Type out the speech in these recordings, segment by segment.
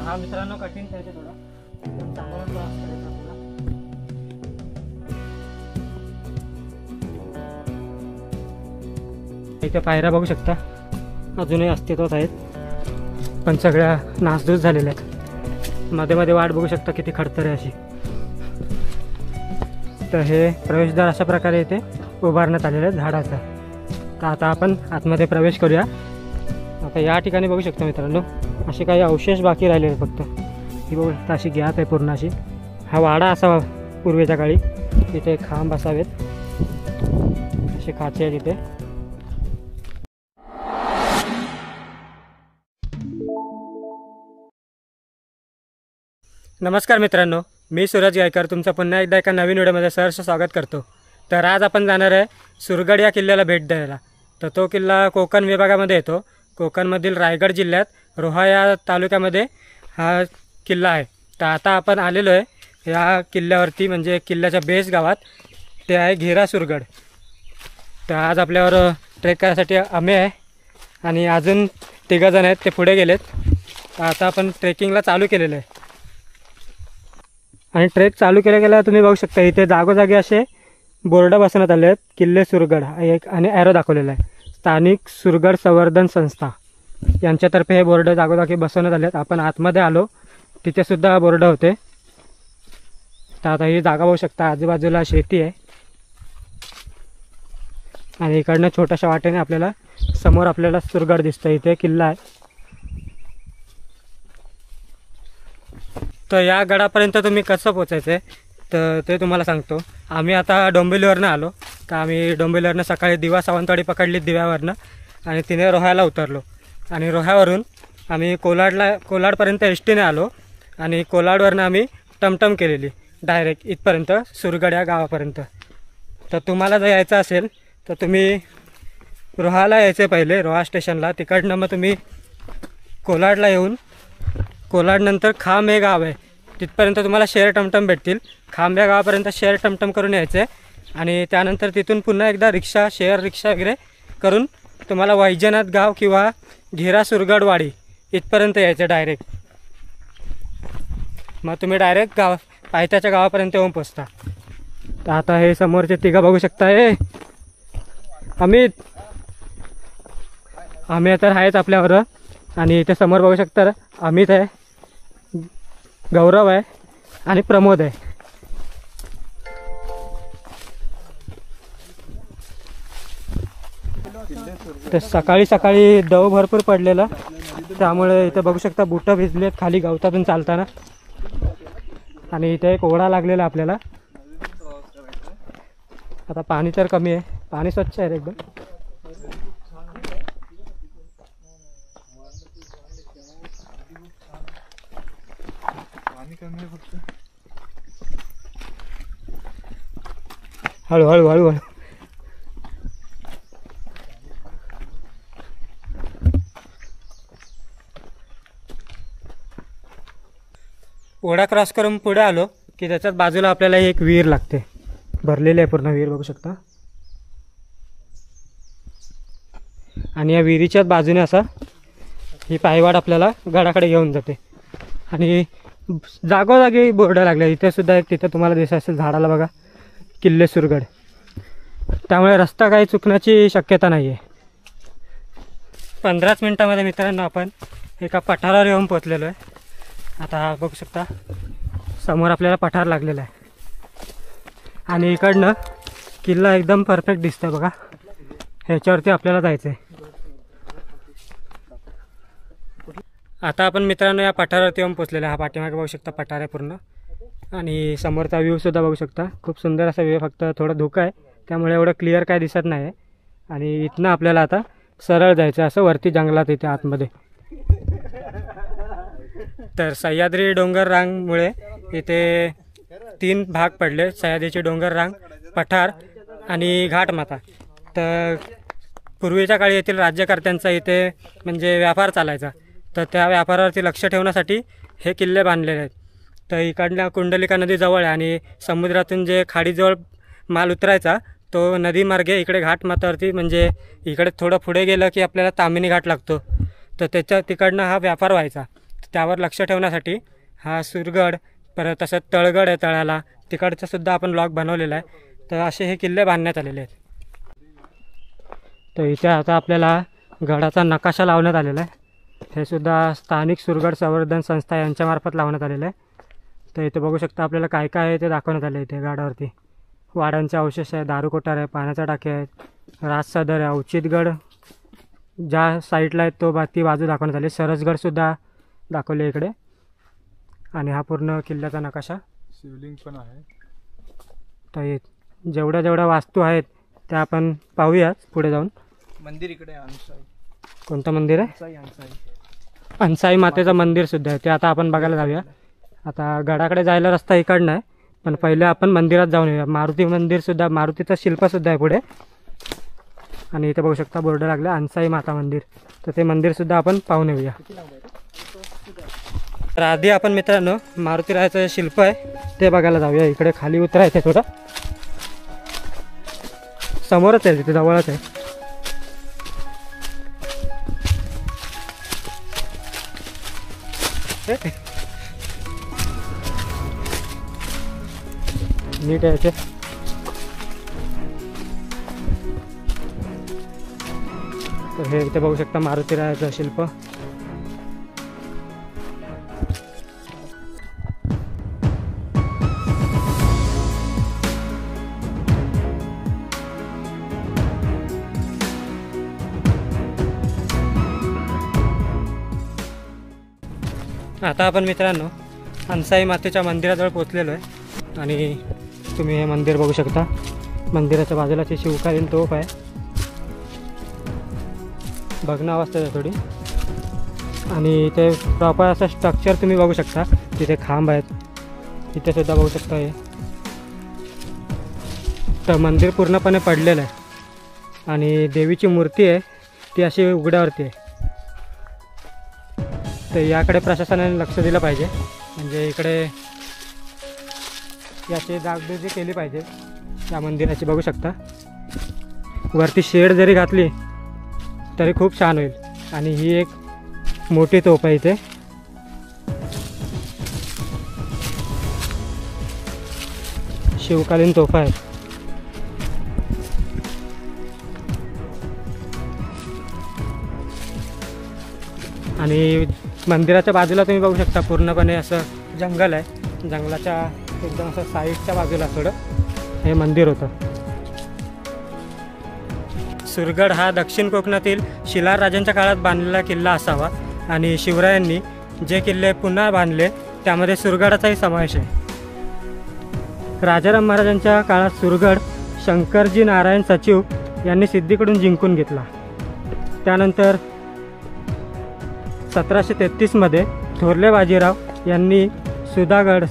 हा मित्रांनो कठीण पाहिजे थोडा चांगला प्रवास करायचा आपल्याला। इथे पायऱ्या बघू शकता अजूनही अस्तित्वात आहेत, पण सगळ्या नासधूस झालेल्या आहेत। मध्ये मध्ये वाट बघू शकता किती खडतर आहे अशी। तर हे प्रवेशद्वार अशा प्रकारे इथे उभारण्यात आलेलं आहे झाडाचा। तर आता आपण आतमध्ये प्रवेश करूया। आता या ठिकाणी बघू शकता मित्रांनो असे काही अवशेष बाकी राहिलेले फक्त। ही बघू शकता अशी गॅप आहे पूर्ण अशी। हा वाडा असावा पूर्वीच्या काळी, इथे खांब असावेत, असे खाचे आहेत इथे। नमस्कार मित्रांनो, मी सूरज गायकर तुमचं पुन्हा एकदा एका नवीन व्हिडिओमध्ये सहर्ष स्वागत करतो। तर आज आपण जाणार आहे सुरगड या किल्ल्याला भेट द्यायला। तर तो किल्ला कोकण विभागामध्ये येतो। कोकणमधील रायगड जिल्ह्यात रोहा या तालुक्यामध्ये हा किल्ला आहे। तर आता आपण आलेलो आहे या किल्ल्यावरती, म्हणजे किल्ल्याच्या बेस गावात, ते आहे घेरा सुरगड। तर आज आपल्यावर ट्रेक करायसाठी आम्ही आहे आणि अजून 3 जण आहेत, ते पुढे गेलेत। तर आता आपण ट्रेकिंगला चालू केलेलं आहे आणि ट्रेक चालू केल्या तुम्ही बघू शकता इथे जागोजागी असे बोर्ड बसवण्यात आले आहेत। किल्ले सुरगड एक आणि ॲरो दाखवलेला आहे। स्थानिक सुरगड संवर्धन संस्था यांच्यातर्फे हे बोर्ड जागोजागी बसवण्यात आले आहेत। आपण आतमध्ये आलो, तिथे सुद्धा बोर्ड होते। तर आता ही जागा बघू शकता, आजूबाजूला शेती आहे आणि इकडनं छोट्याशा वाटेने आपल्याला समोर आपल्याला सुरगड दिसतं, इथे किल्ला आहे। तर या गडापर्यंत तुम्ही कसं पोचायचं आहे तर ते तुम्हाला सांगतो। आम्ही आता डोंबिवलीवरनं आलो। तर आम्ही डोंबिवलीवरनं सकाळी दिवा सावंतवाडी पकडली दिव्यावरनं आणि तिने रोह्याला उतरलो आणि रोह्यावरून आम्ही कोलाडपर्यंत एस टीने आलो आणि कोलाडवरनं आम्ही टमटम केलेली डायरेक्ट इथपर्यंत सुरगड या गावापर्यंत। तर तुम्हाला जर यायचं असेल तर तुम्ही रोहाला यायचे पहिले रोहा स्टेशनला, तिकडनं मग तुम्ही कोलाडला येऊन कोलाडनंतर खांब हे गाव आहे, तिथपर्यंत तुम्हाला शेअर टमटम भेटतील। खांब या गावापर्यंत शेअर टमटम करून यायचं आहे आणि त्यानंतर तिथून पुन्हा एकदा रिक्षा शेअर रिक्षा वगैरे करून तुम्हाला वैजनाथ गाव किंवा घेरा सुरगडवाडी इथपर्यंत यायचं डायरेक्ट। मग तुम्ही डायरेक्ट पायथ्याच्या गावापर्यंत येऊन पोचता। तर आता हे समोरचे 3 बघू शकता, हे आम्ही तर आहेत आपल्यावर आणि इथे समोर बघू शकता अमित आहे, गौरव आहे आणि प्रमोद आहे। तर सकाळी सकाळी दव भरपूर पडलेला, त्यामुळे इथे बघू शकता बुटं भिजलेत खाली गवतातून चालताना आणि इथे एक ओढा लागलेला आपल्याला। आता पाणी तर कमी आहे, पाणी स्वच्छ आहे एकदम। हळू हळू हळू हळू ओढा क्रॉस करून पुढे आलो की त्याच्याच बाजूला आपल्याला एक विहीर लागते, भरलेली आहे पूर्ण विहीर बघू शकता। आणि या विहिरीच्याच बाजूने असा ही पायवाट आपल्याला गडाकडे घेऊन जाते आणि जागोजागी बोर्ड लागले। इथे सुद्धा एक, तिथे तुम्हाला दिसत असेल झाडाला बघा, किल्ले सुरगड। त्यामुळे रस्ता काही चुकण्याची शक्यता नाही आहे। 15 मिनिटामध्ये मित्रांनो आपण एका पठारावर येऊन पोचलेलो आहे। आता बघू शकता समोर आपल्याला पठार लागलेला आहे आणि इकडनं किल्ला एकदम परफेक्ट दिसतोय बघा। ह्याच्यावरती आपल्याला जायचं आहे। आता आपण मित्रांनो या पठारावरती येऊन पोचलेला आहे। हा पाठीमागे बघू शकता पठार आहे पूर्ण आणि समोरचा व्ह्यूसुद्धा बघू शकता, खूप सुंदर असा व्ह्यू, फक्त थोडं धुकं आहे त्यामुळे एवढं क्लिअर काय दिसत नाही आहे। आणि इथनं आपल्याला आता सरळ जायचं असं वरती जंगलात इथे आतमध्ये। तर सह्याद्री डोंगर रांगमुळे इथे 3 भाग पडले, सह्याद्रीची डोंगर रांग, पठार आणि घाटमाथा। तर पूर्वीच्या काळी येथील राज्यकर्त्यांचा इथे म्हणजे व्यापार चालायचा, तर त्या व्यापारावरती लक्ष ठेवण्यासाठी हे किल्ले बांधलेले आहेत। तर इकडल्या कुंडलिका नदी जवळ आहे आणि समुद्रातून जे खाडीजवळ माल उतरायचा तो नदीमार्गे इकडे घाटमाथ्यावरती, म्हणजे इकडे थोडं पुढे गेलं की आपल्याला ताम्हिणी घाट लागतो, तर तिकडनं हा व्यापार व्हायचा। त्यावर लक्ष ठेवण्यासाठी हा सुरगड, परत तसंच तळगड आहे तळाला, तिकडचा सुद्धा आपण ब्लॉग बनवलेला आहे. तर असे हे किल्ले बांधण्यात आलेले आहेत. तर इथे आता आपल्याला गडाचा नकाशा लावण्यात आलेला आहे. हे सुद्धा स्थानिक सुरगड संवर्धन संस्था यांच्यामार्फत लावण्यात आलेलं आहे. तर इथे बघू शकता आपल्याला काय काय आहे ते दाखवण्यात आलं आहे. इथे गडावरती वाड्यांचे अवशेष आहे, दारू कोठार आहे, पाण्याच्या टाके आहेत, राजसदर आहे, अवचितगड ज्या साईडला आहे तो ती बाजू दाखवण्यात आली. सरसगडसुद्धा दाखवले इकडे. आणि हा पूर्ण किल्ल्याचा नकाशा. शिवलिंग पण आहे. तर जेवढ्या वास्तू आहेत त्या आपण पाहूयात पुढे जाऊन. मंदिर इकडे आहे. कोणतं मंदिर आहे? अंसाई मातेचं मंदिर सुद्धा आहे. ते आता आपण बघायला जाऊया. आता गडाकडे जायला रस्ता इकडनं आहे, पण पहिले आपण मंदिरात जाऊन येऊया. मारुती मंदिरसुद्धा, मारुतीचं शिल्पसुद्धा आहे पुढे. आणि इथे बघू शकता बोर्ड लागलं अंसाई माता मंदिर. तर ते मंदिरसुद्धा आपण पाहून येऊया. तर आधी आपण मित्रांनो मारुतीरायाचं शिल्प आहे ते बघायला जाऊया. इकडे खाली उतरायचं आहे, थोडं समोरच आहे, तिथे जवळच आहे. नीट आहे. तर हे इथे बघू शकता मारुतीरायाचं शिल्प. आता आपण मित्रांनो अंसाई मातेच्या मंदिराजवळ पोचलेलो आहे. आणि तुम्ही हे मंदिर बघू शकता. मंदिराच्या बाजूला ती शिवकालीन तोफ आहे, भग्न अवस्थेत आहे थोडी. आणि इथे प्रॉपर असं स्ट्रक्चर तुम्ही बघू शकता. तिथे खांब आहेत, तिथे सुद्धा बघू शकता. हे तर मंदिर पूर्णपणे पडलेलं आहे. आणि देवीची मूर्ती आहे ती अशी उघड्यावरती आहे. तर याकडे प्रशासनाने लक्ष दिलं पाहिजे. म्हणजे इकडे याची डागडुजी केली पाहिजे या मंदिराची. बघू शकता वरती शेड जरी घातली तरी खूप छान होईल. आणि ही एक मोठी तोफ आहे इथे. शिवकालीन तोफा आहे. आणि मंदिराच्या बाजूला तुम्ही बघू शकता पूर्णपणे असं जंगल आहे. जंगलाच्या एकदम असं साईडच्या बाजूला थोडं हे मंदिर होतं. सुरगड हा दक्षिण कोकणातील शिलार राजांच्या काळात बांधलेला किल्ला असावा. आणि शिवरायांनी जे किल्ले पुन्हा बांधले त्यामध्ये सुरगडाचाही समावेश आहे. राजाराम महाराजांच्या काळात सुरगड शंकरजी नारायण सचिव यांनी सिद्धीकडून जिंकून घेतला. त्यानंतर 1733 थोरले बाजीराव यांनी सुरगड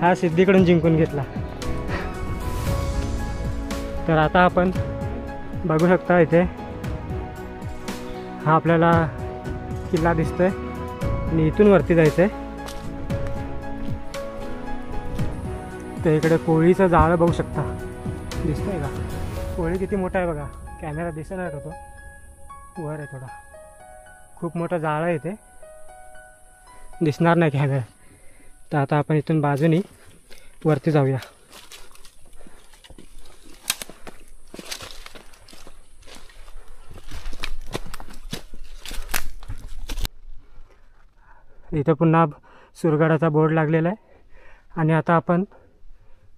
हा सिद्धीकडून जिंकून घेतला. तर आता आपण बघू शकता इथे हा आपल्याला किल्ला दिसतोय. आणि इथून वरती जायचं आहे. तर इकडे कोळीचं जाळं बघू शकता. दिसतंय का? कोळी किती मोठा आहे बघा. कॅमेरा दिसणार होतो, वर आहे थोडा. खूप मोठं जाळं आहे इथे, दिसणार नाही कॅमेरा. तर आता आपण इथून बाजूनी वरती जाऊया. इथं पुन्हा सुरगडाचा बोर्ड लागलेला आहे. आणि आता आपण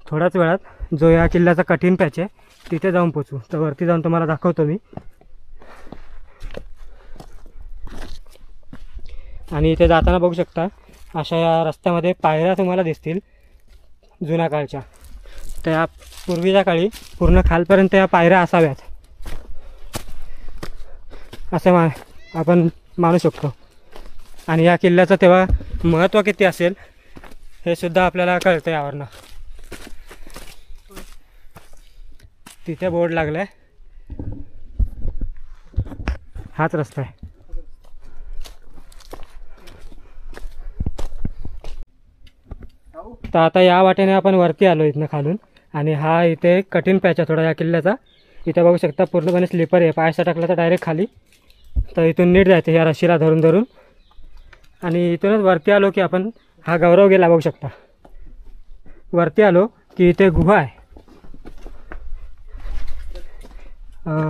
थोड्याच वेळात जो या किल्ल्याचा कठीण पॅच आहे तिथे जाऊन पोचू. तर वरती जाऊन तुम्हाला दाखवतो मी. आणि इथे जाताना बघू शकता अशा या रस्त्यामध्ये पायऱ्या तुम्हाला दिसतील जुन्या काळच्या. तर या पूर्वीच्या काळी पूर्ण खालपर्यंत या पायऱ्या असाव्यात असं आपण मानू शकतो. आणि या किल्ल्याचं तेव्हा महत्त्व किती असेल हे सुद्धा आपल्याला कळतं यावरनं. तिथे बोर्ड लागला आहे, हाच रस्ता आहे. तर आता या वाटेने आपण वरती आलो इथनं खालून. आणि हा इथे कठीण पॅच आहे थोडा या किल्ल्याचा. इथे बघू शकता पूर्णपणे स्लिपर आहे. पाय सटकला तर डायरेक्ट खाली तर इथून नीट जायचं या रशीला धरून धरून, आणि इथूनच वरती आलो की आपण हा गौरव गेला बघू शकता. वरती आलो की इथे गुहा आहे.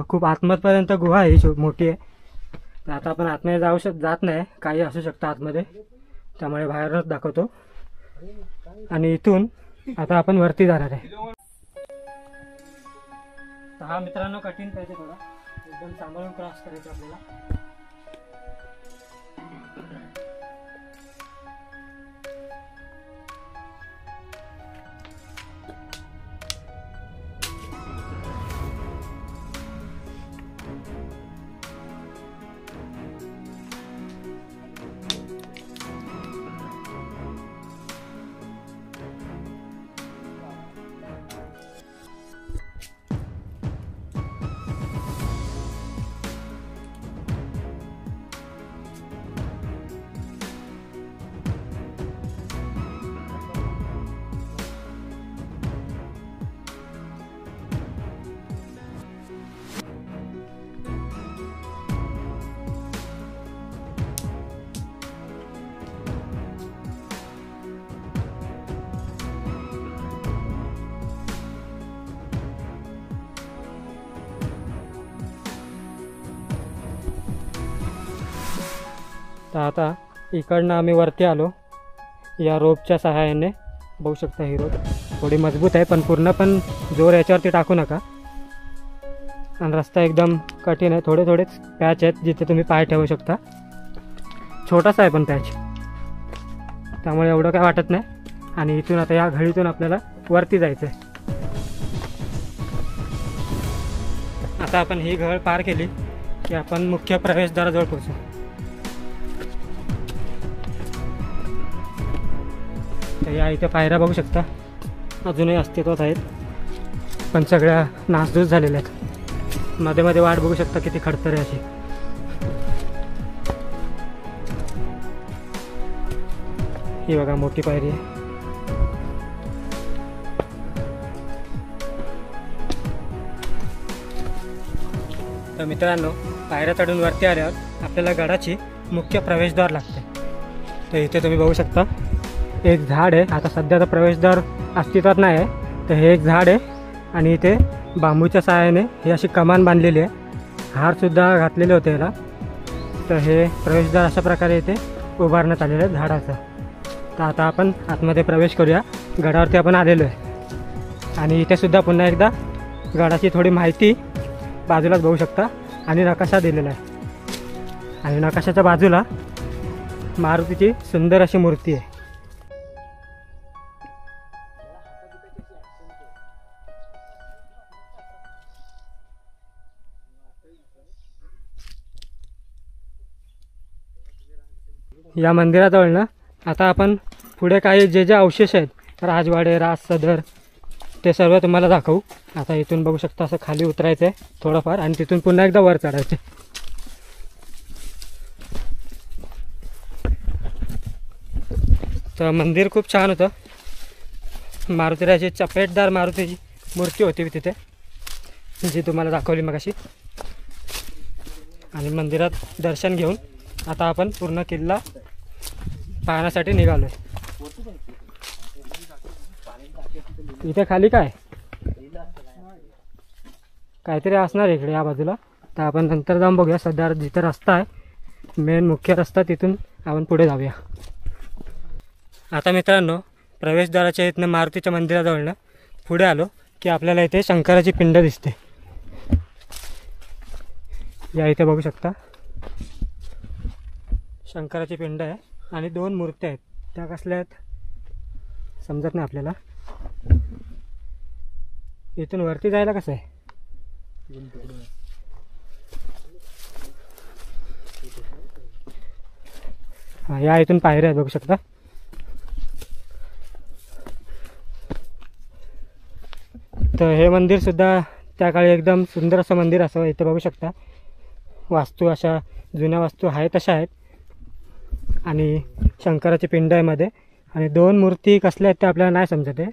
खूप आतमधपर्यंत गुहा आहे, ही मोठी आहे. तर आता आपण आतमध्ये जात नाही, काही असू शकतं आतमध्ये, त्यामुळे बाहेरच दाखवतो. आणि इथून आता आपण वरती जाणार आहे. तर हा मित्रांनो कठीण पाहिजे, थोडा एकदम सांभाळून क्रॉस करायचं आपल्याला. तर आता इकडनं आम्ही वरती आलो या रोपच्या सहाय्याने. बघू शकता ही रोप थोडी मजबूत आहे, पण पूर्ण पण जोर याच्यावरती टाकू नका. आणि रस्ता एकदम कठीण आहे, थोडे थोडेच पॅच आहेत जिथे तुम्ही पाय ठेवू शकता. छोटासा आहे पण पॅच, त्यामुळे एवढं काय वाटत नाही. आणि इथून आता या घडीतून आपल्याला वरती जायचं आहे. आता आपण ही घळ पार केली की आपण मुख्य प्रवेशद्वाराजवळ पोहोचू. तर या इथे पायऱ्या बघू शकता, अजूनही अस्तित्वात आहेत, पण सगळ्या नासधूस झालेल्या आहेत. मध्ये मध्ये वाट बघू शकता किती खडतर आहे अशी. ही बघा मोठी पायरी आहे. तर मित्रांनो, पायऱ्या चढून वरती आल्यावर आपल्याला गडाची मुख्य प्रवेशद्वार लागते. तर इथे तुम्ही बघू शकता एक झाड आहे. आता सध्या तर प्रवेशद्वार अस्तित्वात नाही आहे, तर हे एक झाड आहे. आणि इथे बांबूच्या सहाय्याने ही अशी कमान बांधलेली आहे. हारसुद्धा घातलेले होते याला. तर हे प्रवेशद्वार अशा प्रकारे इथे उभारण्यात आलेलं आहे झाडाचं. तर आता आपण आतमध्ये प्रवेश करूया. गडावरती आपण आलेलो आहे. आणि इथे सुद्धा पुन्हा एकदा गडाची थोडी माहिती बाजूलाच बघू शकता, आणि नकाशा दिलेला आहे. आणि नकाशाच्या बाजूला मारुतीची सुंदर अशी मूर्ती आहे. या मंदिराजवळ ना आता आपण पुढे काही जे जे अवशेष आहेत, राजवाडे, राज सदर, ते सर्व तुम्हाला दाखवू. आता इथून बघू शकता असं खाली उतरायचं आहे थोडंफार, आणि तिथून पुन्हा एकदा वर चढायचं. तर मंदिर खूप छान होतं. मारुतीराची चपेटदार मारुतीची मूर्ती होती तिथे, जी तुम्हाला दाखवली मगाशी. आणि मंदिरात दर्शन घेऊन आता आपण पूर्ण किल्ला पाहण्यासाठी निघालो आहे. इथे खाली काय काहीतरी असणार इकडे या बाजूला, तर आपण नंतर जाऊन बघूया. सध्या जिथे रस्ता आहे, मेन मुख्य रस्ता, तिथून आपण पुढे जाऊया. आता मित्रांनो, प्रवेशद्वाराच्या इथनं मारुतीच्या मंदिराजवळनं पुढे आलो की आपल्याला इथे शंकराची पिंड दिसते. या इथे बघू शकता शंकराची पिंड आहे, आणि 2 मूर्त्या आहेत. त्या कसल्या आहेत समजत नाही आपल्याला. इथून वरती जायला कसं आहे? हां, या इथून पायऱ्या आहेत बघू शकता. तर हे मंदिर सुद्धा त्या काळी एकदम सुंदर असं मंदिर असावं. इथे बघू शकता वास्तू अशा जुन्या वास्तू आहेत तशा आहेत. आणि शंकराची पिंड आहे मध्ये, आणि 2 मूर्ती कसल्या आहेत ते आपल्याला नाही समजत आहे.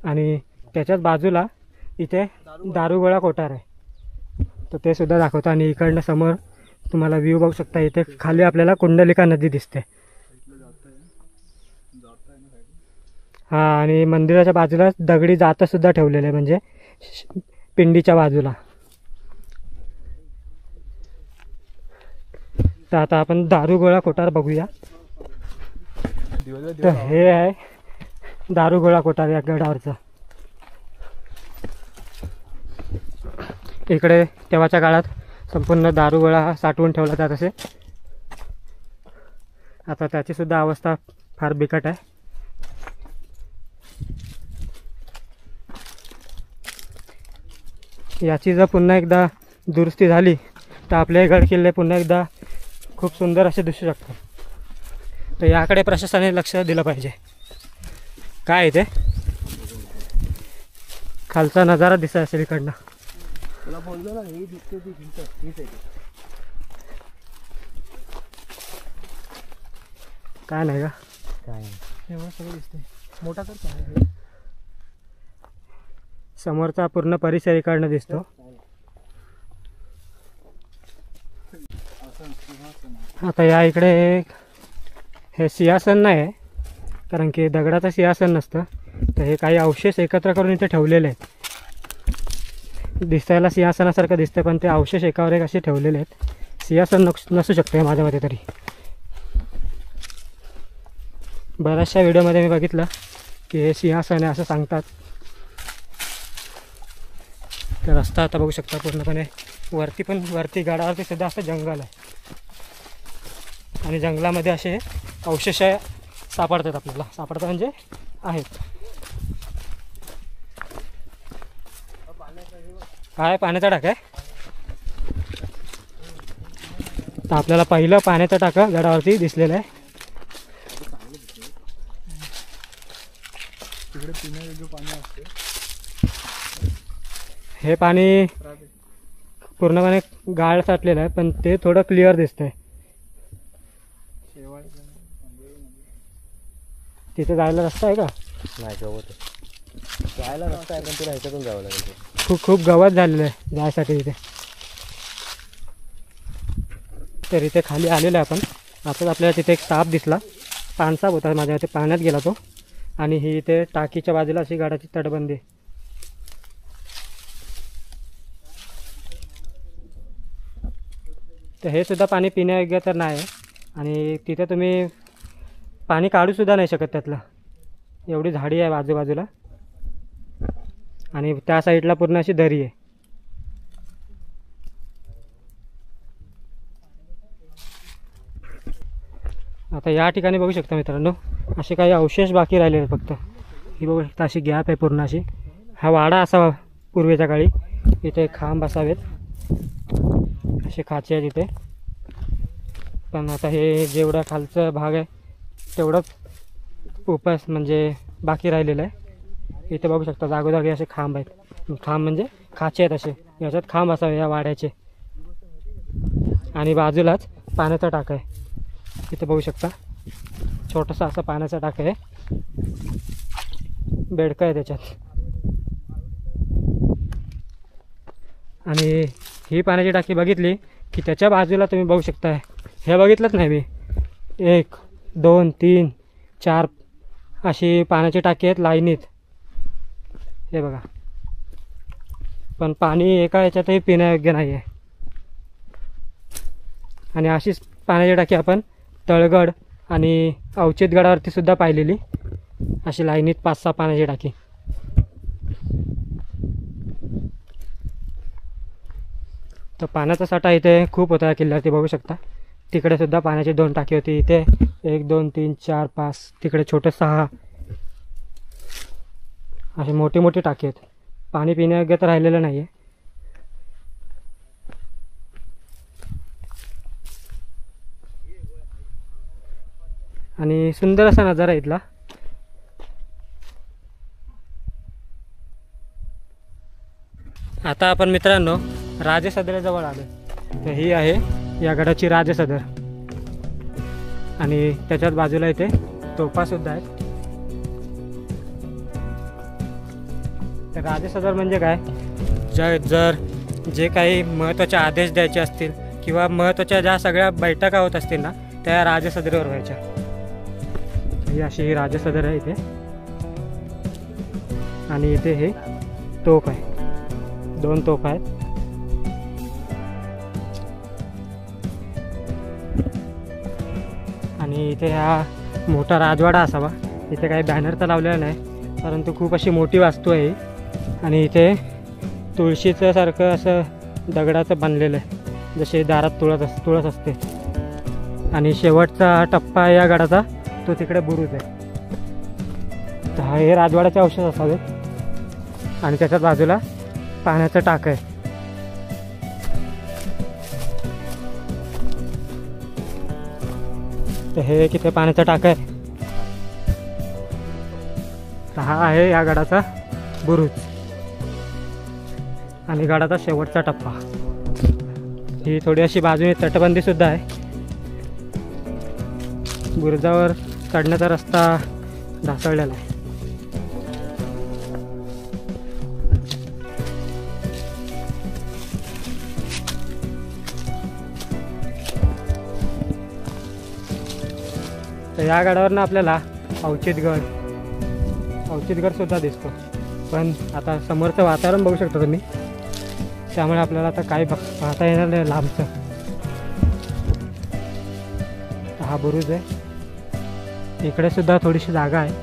आणि त्याच्याच बाजूला इथे दारुगोळा कोठार आहे, तर ते सुद्धा दाखवतो. आणि इकडनं समोर तुम्हाला व्ह्यू बघू शकता. इथे खाली आपल्याला कुंडलिका नदी दिसते. हा, आणि मंदिराच्या बाजूला दगडी जातं सुद्धा ठेवलेलं आहे, म्हणजे पिंडीच्या बाजूला. तर आता आपण दारुगोळा कोठार बघूया. तर हे आहे दारुगोळा कोठार या गडावरचं. इकडे तेव्हाच्या काळात संपूर्ण दारुगोळा साठवून ठेवला जात असे. आता त्याची सुद्धा अवस्था फार बिकट आहे. याची जर पुन्हा एकदा दुरुस्ती झाली तर आपले गड किल्ले पुन्हा एकदा खूप सुंदर असे दिसू शकतात. तर याकडे प्रशासनाने लक्ष दिलं पाहिजे. काय ते खालचा नजारा दिसत असेल इकडनं. काय नाही का, काय एवढं सगळं दिसतंय. मोठा तर काय समोरचा पूर्ण परिसर इकडनं दिसतो. आता या इकडे हे सिंहासन नाही आहे, कारण की दगडाचं सिंहासन नसतं. तर हे काही अवशेष एकत्र करून इथे ठेवलेले आहेत. दिसायला सिंहासनासारखं दिसतं, पण ते अवशेष एकावर एक असे ठेवलेले आहेत. सिंहासन नसू शकते माझ्या मते तरी. बऱ्याचशा व्हिडिओमध्ये मी बघितलं की हे सिंहासन आहे असं सांगतात. तर रस्ता आता बघू शकता पूर्णपणे वरती गडावरती सुद्धा असं जंगल आहे, आणि जंगलामध्ये असे अवशेष सापडतात आपल्याला. सापडतात म्हणजे आहेत. काय पाण्याचा टाका आहे. तर आपल्याला पहिलं पाण्याचा टाका गडावरती दिसलेलं आहे. हे पाणी पूर्णपणे गाळ साठलेलं आहे, पण ते थोडं क्लिअर दिसतंय. तिथे जायला रस्ता आहे का? नाही, गवत जायला रस्ता आहे, पण तुला ह्याच्यातून जावं लागेल. खूप गवत झालेलं आहे जायसाठी इथे. तर इथे खाली आलेलं आहे आपण. आताच आपल्याला तिथे एक साप दिसला. पानसाप होता माझ्या इथे, पाण्यात गेला तो. आणि ही इथे टाकीच्या बाजूला अशी गाडाची तटबंदी. तर हे सुद्धा पाणी पिण्यायोग्य तर नाही आहे, आणि तिथे तुम्ही पाणी काढू सुद्धा नाही शकत त्यातलं. एवढी झाडी आहे आजूबाजूला, आणि त्या साईडला पूर्ण अशी दरी आहे. आता या ठिकाणी बघू शकता मित्रांनो, असे काही अवशेष बाकी राहिलेले आहेत फक्त. ही बघू शकता अशी गॅप आहे पूर्ण अशी. हा वाडा असावा पूर्वीच्या काळी. इथे खांब असावेत, असे खाचे आहेत इथे. पण आता हे जेवढा खालचा भाग आहे तेवढंच उपास म्हणजे बाकी राहिलेलं आहे. इथे बघू शकता जागोजागी असे खांब आहेत. खांब म्हणजे खाचे आहेत असे. याच्यात खांब असावे या वाड्याचे. आणि बाजूलाच पाण्याचा टाका आहे. इथे बघू शकता छोटासा असा पाण्याचा टाका आहे. बेडका आहे त्याच्यात. आणि ही पाण्याची टाकी बघितली की त्याच्या बाजूला तुम्ही बघू शकता, हे बघितलंच नाही मी, 1 2 3 4 अशी पाण्याची टाकी आहेत लाईनीत. हे बघा, पण पाणी एका ह्याच्यातही पिण्यायोग्य नाही आहे. आणि अशीच पाण्याची टाकी आपण तळगड आणि अवचित गडावरती सुद्धा पाहिलेली, अशी लाईनीत 5-6 पाण्याची टाकी. तर पाण्याचा साठा इथे खूप होता या किल्ल्यावरती बघू शकता. तिकडे सुद्धा पाण्याची 2 टाकी होती. इथे 1 2 3 4 5, तिकडे छोटे 6 असे मोठी मोठी टाकी आहेत. पाणी पिण्यायोग्य तर राहिलेलं नाही आहे. आणि सुंदर असा नजारा इथला. आता आपण मित्रांनो राजसदरेजवळ आलो. तर ही आहे या गडाची राजसदर, आणि त्याच्याच बाजूला इथे तोफा सुद्धा आहेत. तर राजसदर म्हणजे काय, जर जे काही महत्त्वाचे आदेश द्यायचे असतील किंवा महत्त्वाच्या ज्या सगळ्या बैठका होत असतील ना, त्या राजसदरीवर व्हायच्या. ही अशी राजसदर आहे इथे. आणि इथे हे तोफ आहे, 2 तोफ आहेत. आणि इथे हा मोठा राजवाडा असावा. इथे काही बॅनर तर लावलेला नाही, परंतु खूप अशी मोठी वास्तू आहे. आणि इथे तुळशीचं सारखं असं दगडाचं बांधलेलं आहे, जसे दारात तुळस असते. आणि शेवटचा टप्पा या गडाचा तो तिकडे बुरुज आहे. तर हे राजवाड्याचे अवशेष असावेत. आणि त्याच्याच बाजूला पाण्याचं टाक आहे. तर हे किती पाण्याचा टाक आहे. तर हा आहे या गडाचा बुरुज आणि गडाचा शेवटचा टप्पा. ही थोडी अशी बाजूने तटबंदी सुद्धा आहे. बुरुजावर चढण्याचा रस्ता ढासळलेला आहे. तर या गडावरनं आपल्याला अवचितगड सुद्धा दिसतो. पण आता समोरचं वातावरण बघू शकता तुम्ही, त्यामुळे आपल्याला आता काही पाहता येणार नाही लांबचं. हा बुरुज आहे. इकडे सुद्धा थोडीशी जागा आहे.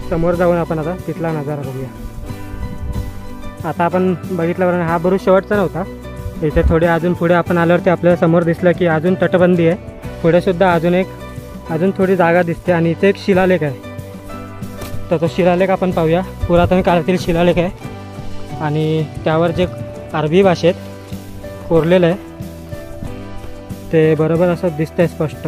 समोर जाऊन आपण आता तिथला नजारा बघूया. आता आपण बघितल्यावर हा बुरुज शेवटचा नव्हता. इथे थोडे अजून पुढे आपण आल्यावरती आपल्याला समोर दिसलं की अजून तटबंदी आहे. पुढे सुद्धा अजून थोडी जागा दिसते. आणि इथे एक शिलालेख आहे. तर तो शिलालेख आपण पाहूया. पुरातन काळातील शिलालेख आहे आणि त्यावर जे अरबी भाषेत कोरलेलं आहे ते बरोबर असं दिसतंय स्पष्ट.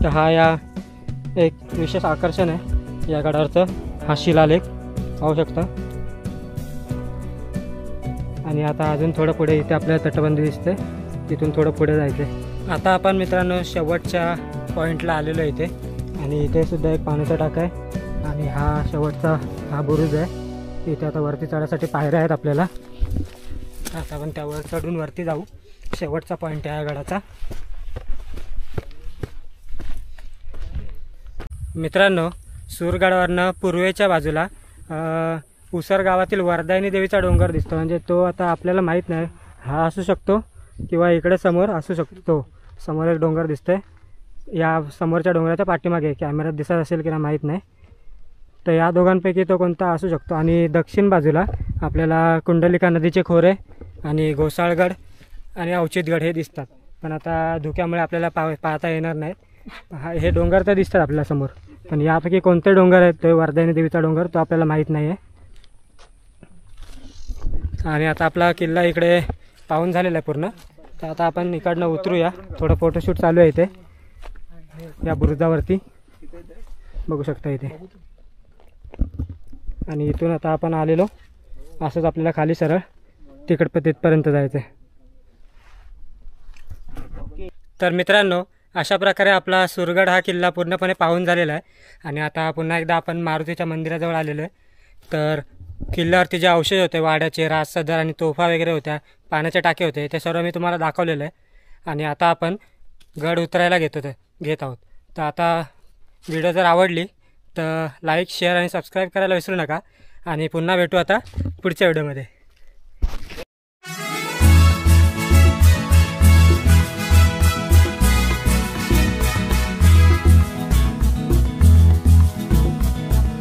तर हा या एक विशेष आकर्षण आहे या गडावरचं. हा शिलालेख पाहू शकता. आणि आता अजून थोडं पुढे इथे आपल्याला तटबंदी दिसते. तिथून थोडं पुढे जायचं आहे. आता आपण मित्रांनो शेवटच्या पॉईंटला आलेलो इथे. आणि इथे सुद्धा एक पाण्याचा टाक आहे. आणि हा शेवटचा हा बुरुज आहे. इथे आता वरती चढण्यासाठी पायऱ्या आहेत आपल्याला. आता आपण त्यावर चढून वरती जाऊ. शेवटचा पॉईंट आहे या गडाचा. मित्रांनो, सूरगडावरनं पूर्वेच्या बाजूला उसर गावातील वरदायनी देवीचा डोंगर दिसतो. म्हणजे तो आता आपल्याला माहीत नाही, हा असू शकतो किंवा इकडे समोर असू शकतो. समोर एक डोंगर दिसतोय. या समोरच्या डोंगराच्या पाठीमागे कॅमेऱ्यात दिसत असेल की नाही माहीत नाही. तर या दोघांपैकी तो कोणता असू शकतो. आणि दक्षिण बाजूला आपल्याला कुंडलिका नदीचे खोरे आणि गोसाळगड आणि अवचितगड हे दिसतात. पण आता धुक्यामुळे आपल्याला पाहता येणार नाहीत. हे डोंगर तर दिसतात आपल्या समोर, पण यापैकी कोणते डोंगर आहेत तो वरदायनी देवीचा डोंगर तो आपल्याला माहीत नाही आहे. आणि आता आपला किल्ला इकडे पाहून झालेला आहे पूर्ण. तर आता आपण इकडनं उतरूया. थोडं फोटोशूट चालू आहे इथे या बुरुजावरती, बघू शकता इथे. आणि इथून आता आपण आलेलो असंच आपल्याला खाली सरळ तिथपर्यंत जायचं आहे. तर मित्रांनो, अशा प्रकारे आपला सूरगड हा किल्ला पूर्णपणे पाहून झालेला आहे. आणि आता पुन्हा एकदा आपण मारुतीच्या मंदिराजवळ आलेलो आहे. तर किल्ल्यावरती जे अवशेष होते, वाड्याचे राजसदर आणि तोफा वगैरे होत्या, पाण्याचे टाके होते, ते सर्व मी तुम्हाला दाखवलेलं आहे. आणि आता आपण गड उतरायला घेत आहोत. तर आता व्हिडिओ जर आवडली तर लाईक, शेअर आणि सबस्क्राईब करायला विसरू नका. आणि पुन्हा भेटू आता पुढच्या व्हिडिओमध्ये.